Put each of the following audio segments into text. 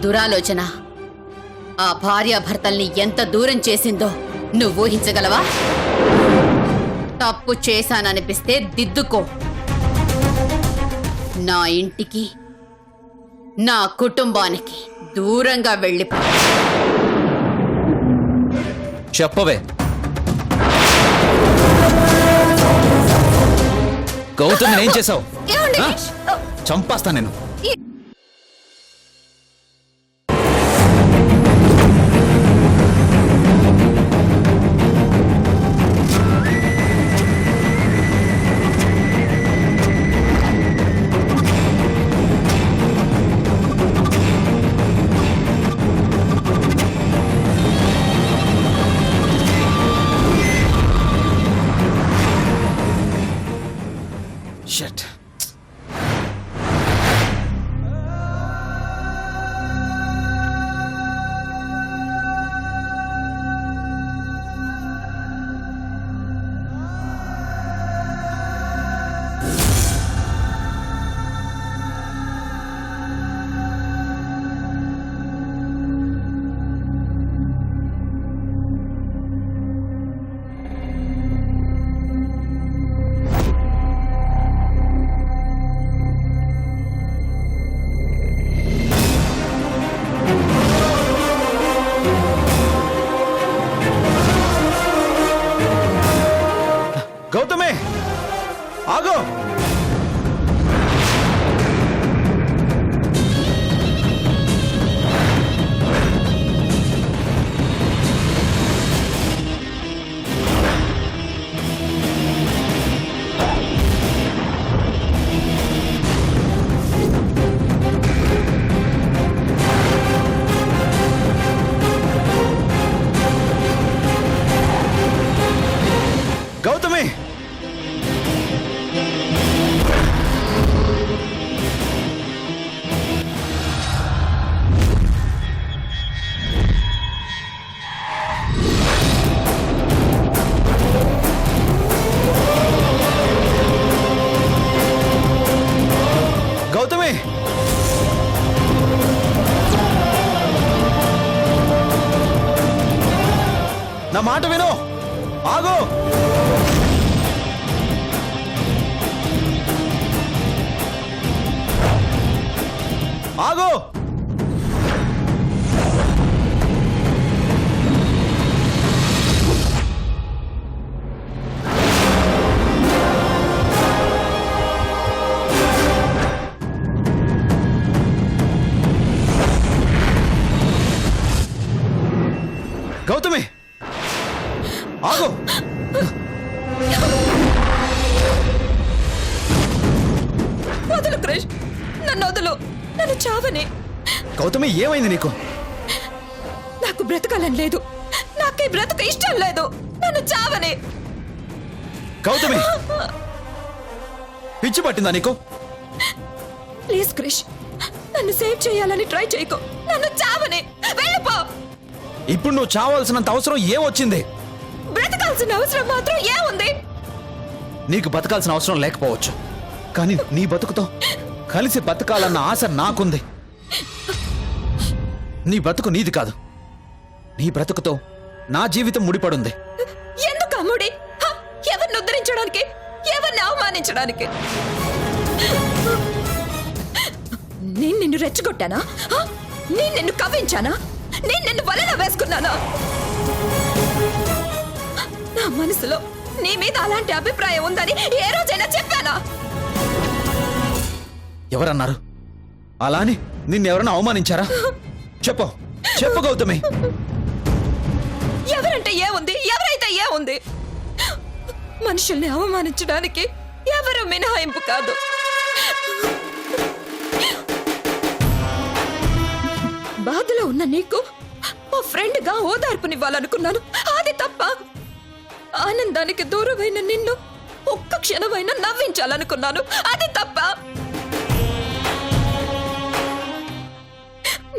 దురాలోచన ఆ భార్యాభర్తల్ని ఎంత దూరం చేసిందో నువ్వు ఊహించగలవా? తప్పు చేశాననిపిస్తే దిద్దుకో. నా ఇంటికి నా కుటుంబానికి దూరంగా వెళ్ళిపో. చెప్పవే. గౌతమ్ ఏం చేసావు? చంపేస్తా నేను. Shit. గౌతమే ఆగో. గౌతమి గౌతమి నా మాట విను. ఆగో. ఆగో. గౌతమి ఆగో. వదులు క్రిష్, నన్ను వదులు. నన్ను చావని. గౌతమి ఏమైంది నీకు? నాకు బ్రతకాలని లేదు. నాకే బ్రతక ఇష్టం లేదు. నన్ను చావని. గౌతమి పిచ్చి పట్టిందా నీకు? ప్లీజ్ క్రిష్, నన్ను సేవ్ చేయాలని ట్రై చేయకు. నన్ను చావని. వెళ్ళిపో. ఇప్పుడు నువ్వు చావాల్సినంత అవసరం ఏమొచ్చింది? బ్రతకాల్సిన అవసరం మాత్రం ఏముంది? నీకు బతకాల్సిన అవసరం లేకపోవచ్చు, కానీ నీ బతుకుతో కలిసి బతకాలన్న ఆశ నాకుంది. నీ బ్రతుకు నీది కాదు, నీ బ్రతుకుతో నా జీవితం ముడిపడుంది. ఎందుకు అమ్ముడి? ఎవరిని ఉద్ధరించడానికి, ఎవరిని అవమానించడానికి? నేను నిన్ను రెచ్చగొట్టానా? నేను నిన్ను కవ్వించానా? నేను నిన్ను వలలో వేసుకున్నానా? నా మనసులో నీ మీద అలాంటి అభిప్రాయం ఉందని ఏ రోజైనా చెప్పానా? ఎవరన్నారు? అలాని నిన్నెవరన్నా అవమానించారా? చెప్పు చెప్పు గౌతమి. ఎవరంటే ఏముంది, ఎవరైతే ఏముంది? మనుషుల్ని అవమానించడానికి ఎవరు మినహాయింపు కాదు. బాధలో ఉన్న నీకు ఓ ఫ్రెండ్ గా ఓదార్పునివ్వాలనుకున్నాను. అది తప్ప ఆనందానికి దూరమైన నిన్ను ఒక్క క్షణమైనా నవ్వించాలనుకున్నాను. అది తప్ప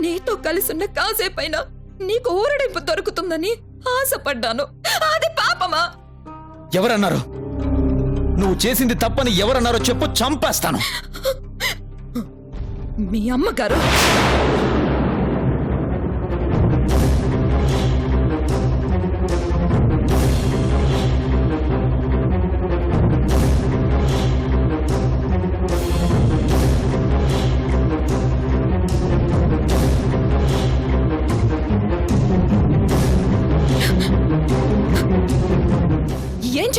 నీతో కలిసున్న కాసేపైనా నీకు ఊరడింపు దొరుకుతుందని ఆశపడ్డాను. అది పాపమా? ఎవరన్నారు? నువ్వు చేసింది తప్పని ఎవరన్నారో చెప్పు, చంపేస్తాను. మీ అమ్మగారు.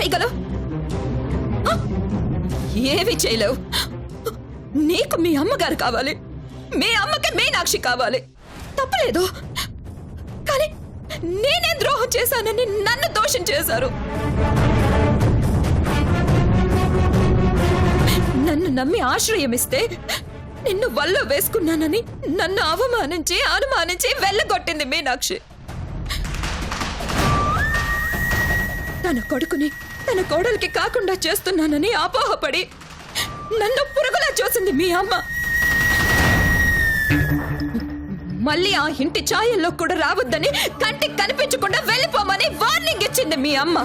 చేయగలవు? ఆ? ఏమీ చేయలేవు. నీకు మీ అమ్మగారు కావాలి, మీ అమ్మకి మీనాక్షి కావాలి, తప్పలేదు. కానీ నేనే ద్రోహం చేశానని నన్ను దోషం చేశారు. నన్ను నమ్మి ఆశ్రయం ఇస్తే నిన్ను వల్ల వేసుకున్నానని నన్ను అవమానించి అనుమానించి వెళ్ళగొట్టింది మీనాక్షి. తన కొడుకుని తన కోడలికి కాకుండా చేస్తున్నానని అపోహపడి నన్ను పురుగులా చూసింది మీ అమ్మ. మళ్ళీ ఆ ఇంటి ఛాయల్లో కూడా రావద్దని, కంటికి కనిపించకుండా వెళ్ళిపోమని వార్నింగ్ ఇచ్చింది మీ అమ్మ.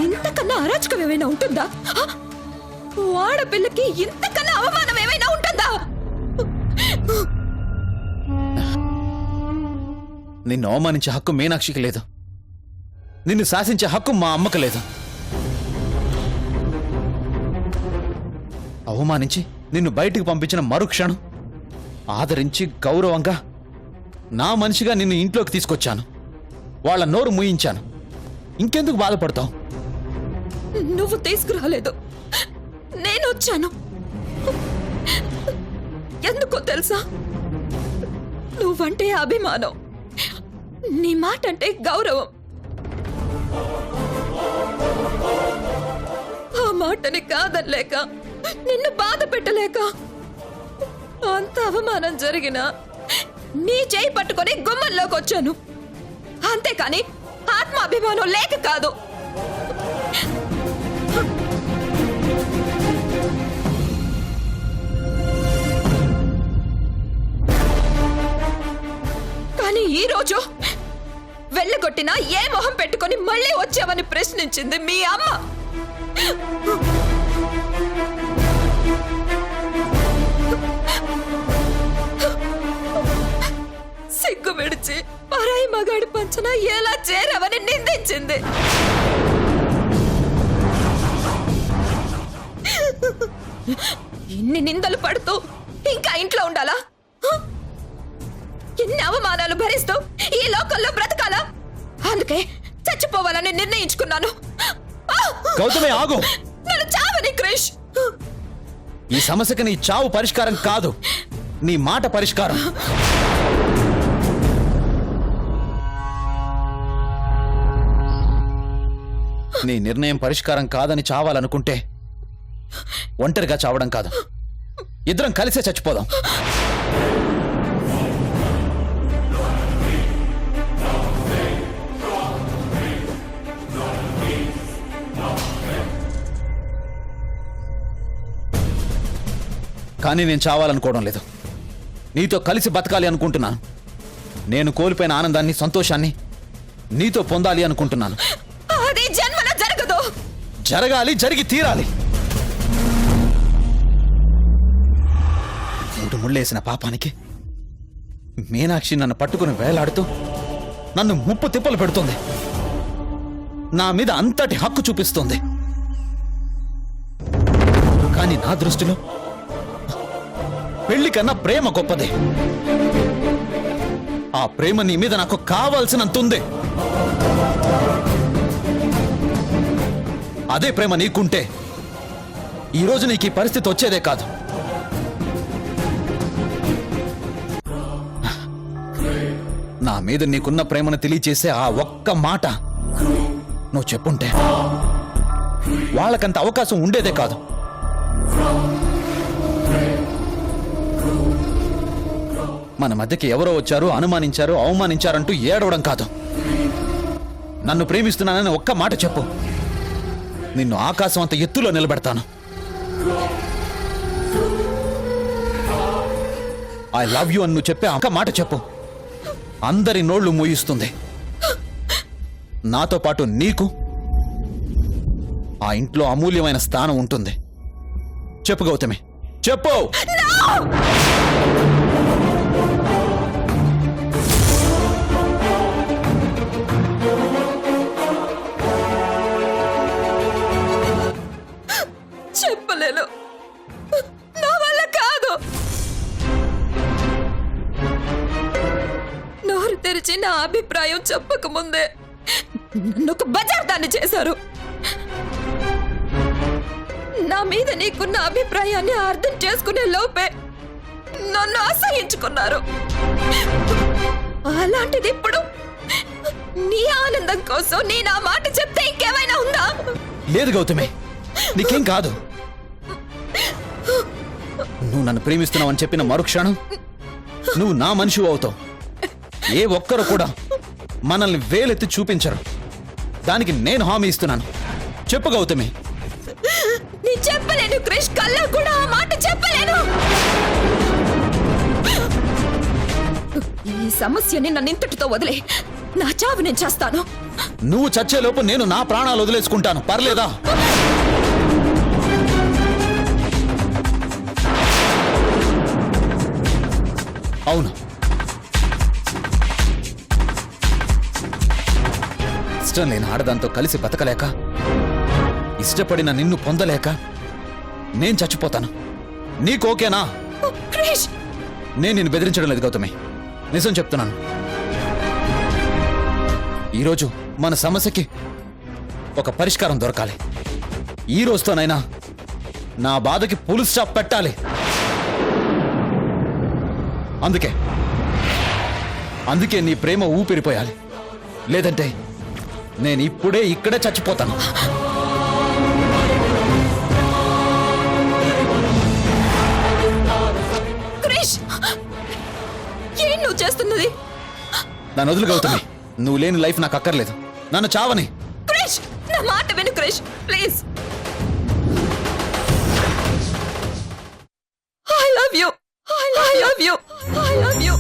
ఇంతకన్నా అరాచకం ఏమైనా ఉంటుందా? ఆడపిల్లకి ఇంతకన్నా అవమానం ఏమైనా ఉంటుందా? నిన్ను అవమానించే హక్కు మీనాక్షికి లేదు, నిన్ను శాసించే హక్కు మా అమ్మకు లేదు. అవమానించి నిన్ను బయటికి పంపించిన మరుక్షణం ఆదరించి గౌరవంగా నా మనిషిగా నిన్ను ఇంట్లోకి తీసుకొచ్చాను, వాళ్ళ నోరు మూయించాను. ఇంకెందుకు బాధపడతావు? నువ్వు తీసుకురాలేదు, నేను వచ్చాను. ఎందుకో తెలుసా? నువ్వంటే అభిమానం, నీ మాట అంటే గౌరవం. ఆ మాటని కాదనలేక, నిన్ను బాధ పెట్టలేక అంత అవమానం జరిగినా నీ చేయి పట్టుకొని గుమ్మంలోకి వచ్చాను. అంతేకాని ఆత్మాభిమానం లేక కాదు. కానీ ఈ రోజు వెళ్ళగొట్టినా ఏ మొహం పెట్టుకొని మళ్ళీ వచ్చావని ప్రశ్నించింది మీ అమ్మ. సిగ్గు విడిచి పరాయి మగాడి పంచన ఎలా చేరావని నిందించింది. ఇన్ని నిందలు పడుతూ ఇంకా ఇంట్లో ఉండాలా? ఎన్ని అవమానాలు భరిస్తూ ఈ లోకంలో బ్రతకాలా? అందుకే చచ్చిపోవాలని నిర్ణయించుకున్నాను. గౌతమి ఆగు. నన్ను చావని క్రిష్. ఈ సమస్యకి నీ చావు పరిష్కారం కాదు, నీ మాట పరిష్కారం. నీ నిర్ణయం పరిష్కారం కాదని చావాలనుకుంటే ఒంటరిగా చావడం కాదు, ఇద్దరం కలిసే చచ్చిపోదాం. కానీ నేను చావాలనుకోవడం లేదు, నీతో కలిసి బతకాలి అనుకుంటున్నాను. నేను కోల్పోయిన ఆనందాన్ని, సంతోషాన్ని నీతో పొందాలి అనుకుంటున్నాను. అది జన్మలో జరగదు. జరగాలి, జరిగి తీరాలి. మూడు ముళ్ళేసిన పాపానికి మీనాక్షి నన్ను పట్టుకుని వేలాడుతూ నన్ను ముప్పు తిప్పలు పెడుతుంది, నా మీద అంతటి హక్కు చూపిస్తుంది. కానీ నా దృష్టిలో పెళ్లి కన్నా ప్రేమ గొప్పది. ఆ ప్రేమ నీ మీద నాకు కావాల్సినంత ఉంది. అదే ప్రేమ నీకుంటే ఈరోజు నీకు ఈ పరిస్థితి వచ్చేదే కాదు. నా మీద నీకున్న ప్రేమను తెలియచేసే ఆ ఒక్క మాట నువ్వు చెప్పుంటే వాళ్ళకంత అవకాశం ఉండేదే కాదు. మన మధ్యకి ఎవరో వచ్చారు, అనుమానించారు, అవమానించారంటూ ఏడవడం కాదు. నన్ను ప్రేమిస్తున్నానని ఒక్క మాట చెప్పు, నిన్ను ఆకాశం అంత ఎత్తులో నిలబెడతాను. ఐ లవ్ యూ అని నువ్వు చెప్పే ఒక్క మాట చెప్పు, అందరి నోళ్లు మూయిస్తుంది. నాతో పాటు నీకు ఆ ఇంట్లో అమూల్యమైన స్థానం ఉంటుంది. చెప్పు గౌతమి, చెప్పు. చెప్పలేను, నా వల్ల కాదు. గురించి నా అభిప్రాయం చెప్పకముందే నన్ను ఒక బజార్దాన్ని చేశారు. నా మీద నీకున్న అభిప్రాయాన్ని అర్థం చేసుకునే లోపే నన్ను అసహించుకున్నారు. అలాంటిది ఇప్పుడు నీ ఆనందం కోసం నేను ఆ మాట చెప్తే ఇంకేమైనా ఉందా? లేదు గౌతమి, నీకేం కాదు. నువ్వు నన్ను ప్రేమిస్తున్నావని చెప్పిన మరుక్షణం నువ్వు నా మనిషి అవుతావు. ఏ ఒక్కరు కూడా మనల్ని వేలెత్తి చూపించరు. దానికి నేను హామీ ఇస్తున్నాను. చెప్పు గౌతమి. నీ చెప్పలేను క్రిష్, కల్లా కూడా ఆ మాట చెప్పలేను. ఈ సమస్యని నన్ను ఇంతటితో వదిలే. నా చావు నేను చేస్తాను. నువ్వు చచ్చేలోపు నేను నా ప్రాణాలు వదిలేసుకుంటాను. పర్లేదా? అవును, ఇష్టం లేని ఆడదాంతో కలిసి బతకలేక, ఇష్టపడిన నిన్ను పొందలేక నేను చచ్చిపోతాను. నీకు ఓకేనా? క్రిష్, నేను నిన్ను బెదిరించడం లేదు గౌతమి, నిజం చెప్తున్నాను. ఈరోజు మన సమస్యకి ఒక పరిష్కారం దొరకాలి. ఈ రోజుతోనైనా నా బాధకి ఫుల్ స్టాప్ పెట్టాలి. అందుకే నీ ప్రేమ ఊపిరిపోయాలి. లేదంటే నేను ఇప్పుడే ఇక్కడే చచ్చిపోతాను. క్రిష్, ఏం నువ్వు చేస్తున్నది? నన్ను వదులు గౌతమి. నువ్వు లేని లైఫ్ నాకు అక్కర్లేదు. నన్ను చావని. క్రిష్, నా మాట విను Krish, please. I love you. I love you. I love you.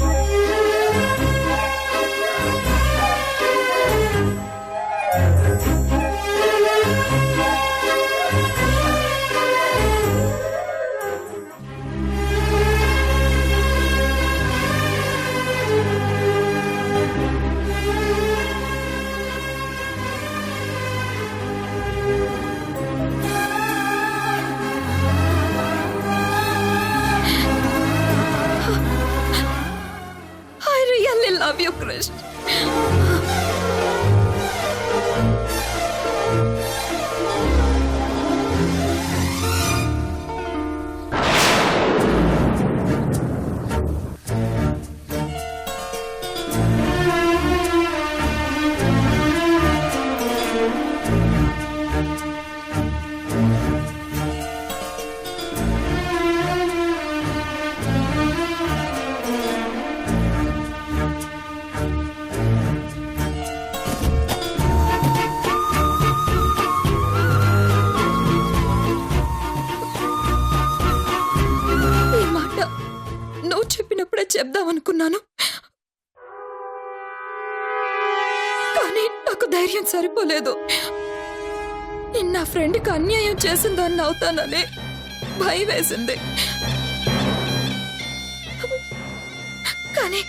I really love you, Krish. ఈ మాట నువ్వు చెప్పినప్పుడే చెప్దామనుకున్నాను, కానీ నాకు ధైర్యం సరిపోలేదు. నేను నా ఫ్రెండ్కి అన్యాయం చేసిందాన్ని అవుతానని భయం వేసింది. కానీ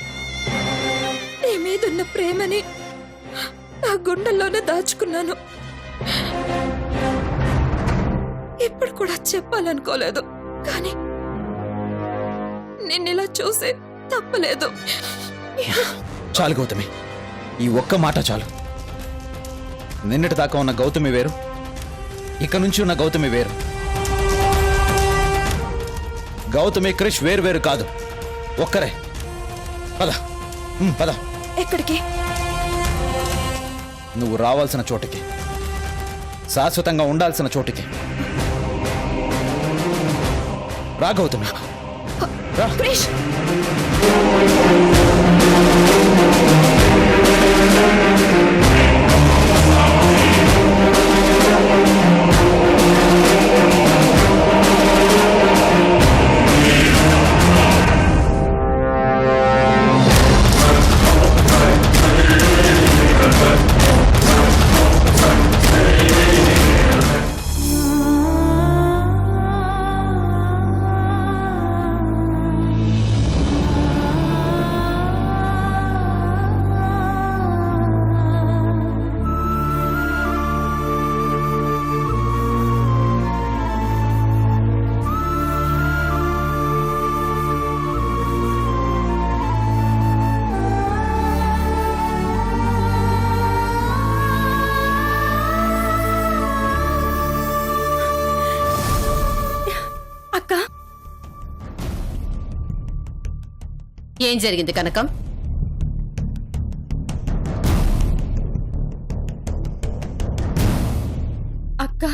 నీ మీదున్న ప్రేమని నా గుండెల్లోనే దాచుకున్నాను. ఇప్పుడు కూడా చెప్పాలనుకోలేదు, కానీ నిన్నిలా చూసే తప్పలేదు. చాలు గౌతమి, ఈ ఒక్క మాట చాలు. నిన్నటి దాకా ఉన్న గౌతమి వేరు, ఇక నుంచి ఉన్న గౌతమి వేరు. గౌతమి క్రిష్ వేరు వేరు కాదు, ఒక్కరే. పద పద. ఎక్కడికి? నువ్వు రావాల్సిన చోటికి, శాశ్వతంగా ఉండాల్సిన చోటికి రా గౌతమి. రా. క్రిష్, ఏం జరిగింది కనకం? అక్క,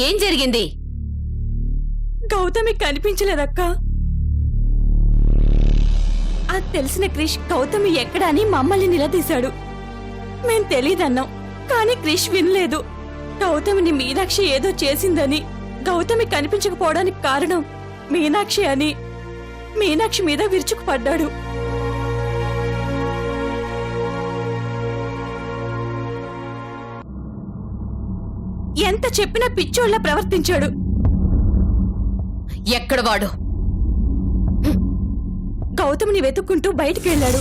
ఏం జరిగింది? గౌతమి కనిపించలేదక్క. అది తెలిసిన క్రిష్ గౌతమి ఎక్కడా అని మమ్మల్ని నిలదీశాడు. మేం తెలీదన్నాం, కానీ క్రిష్ వినలేదు. గౌతమిని మీనాక్షి ఏదో చేసిందని, గౌతమి కనిపించకపోవడానికి కారణం మీనాక్షి అని మీనాక్షి మీద విరుచుకుపడ్డాడు. ఎంత చెప్పినా పిచ్చోళ్ళ ప్రవర్తించాడు. ఎక్కడ వాడు? గౌతమిని వెతుక్కుంటూ బయటికెళ్ళాడు.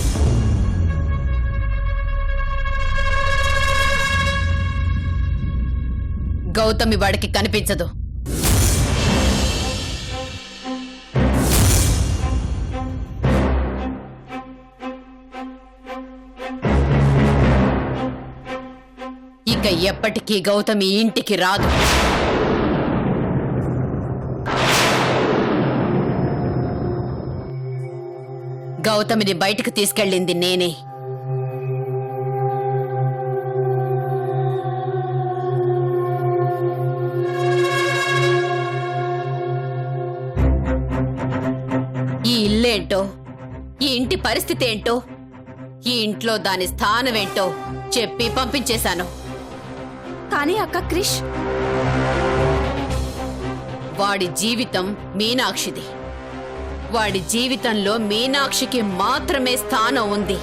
గౌతమి వాడికి కనిపించదు. ఇక ఎప్పటికీ గౌతమి ఇంటికి రాదు. గౌతమిని బయటికి తీసుకెళ్ళింది నేనే. ఈ ఇల్లేంటో, ఈ ఇంటి పరిస్థితి ఏంటో, ఈ ఇంట్లో దాని స్థానం ఏంటో చెప్పి పంపించేశాను. కానీ అక్క క్రిష్, వాడి జీవితం మీనాక్షిది. వాడి జీవితంలో మీనాక్షికి మాత్రమే స్థానం ఉంది.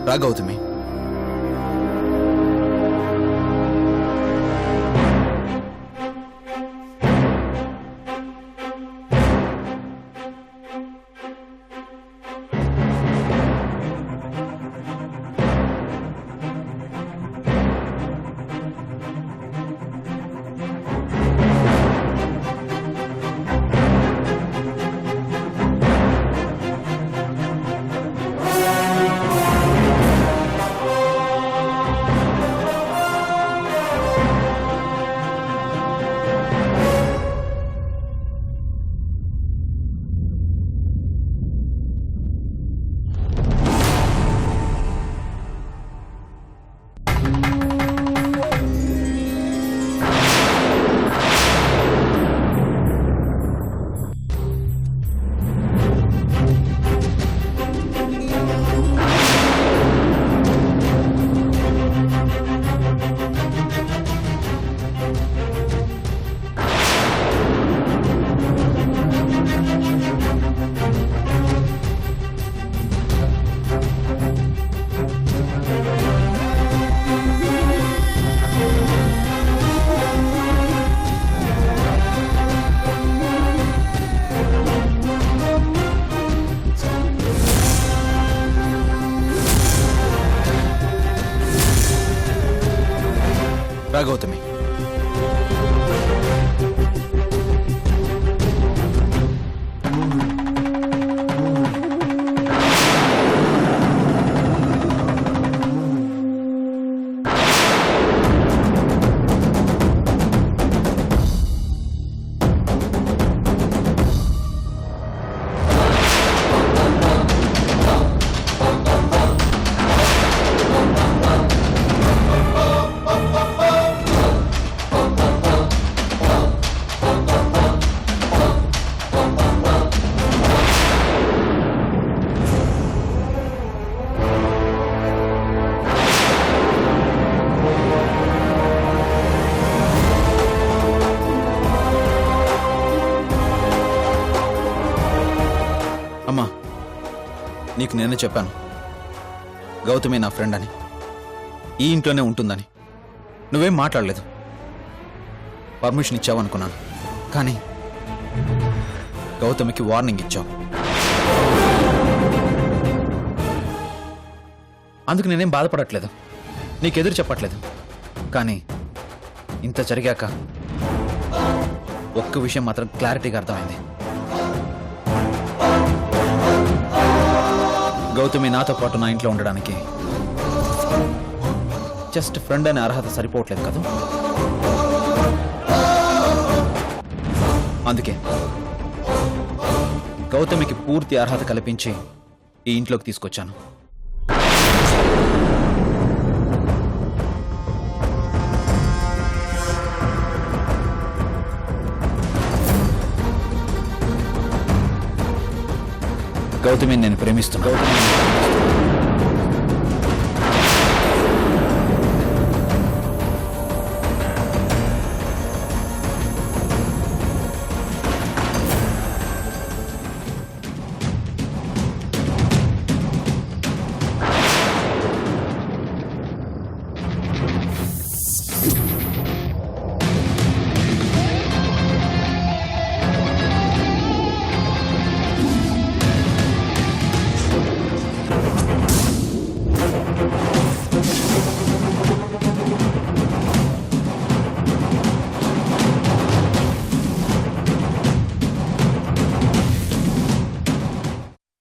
రా గౌతమి. రా గౌతమి. అమ్మా, నీకు నేనే చెప్పాను గౌతమి నా ఫ్రెండ్ అని, ఈ ఇంట్లోనే ఉంటుందని. నువ్వేం మాట్లాడలేదు. పర్మిషన్ ఇచ్చావనుకున్నాను, కానీ గౌతమికి వార్నింగ్ ఇచ్చావు. అందుకు నేనేం బాధపడట్లేదు, నీకెదురు చెప్పట్లేదు. కానీ ఇంత జరిగాక ఒక్క విషయం మాత్రం క్లారిటీగా అర్థమైంది. గౌతమి నాతో పాటు నా ఇంట్లో ఉండడానికి జస్ట్ ఫ్రెండ్ అనే అర్హత సరిపోవట్లేదు కదా. అందుకే గౌతమికి పూర్తి అర్హత కల్పించి ఈ ఇంట్లోకి తీసుకొచ్చాను. గౌతమిని నేను ప్రేమిస్తున్నాను.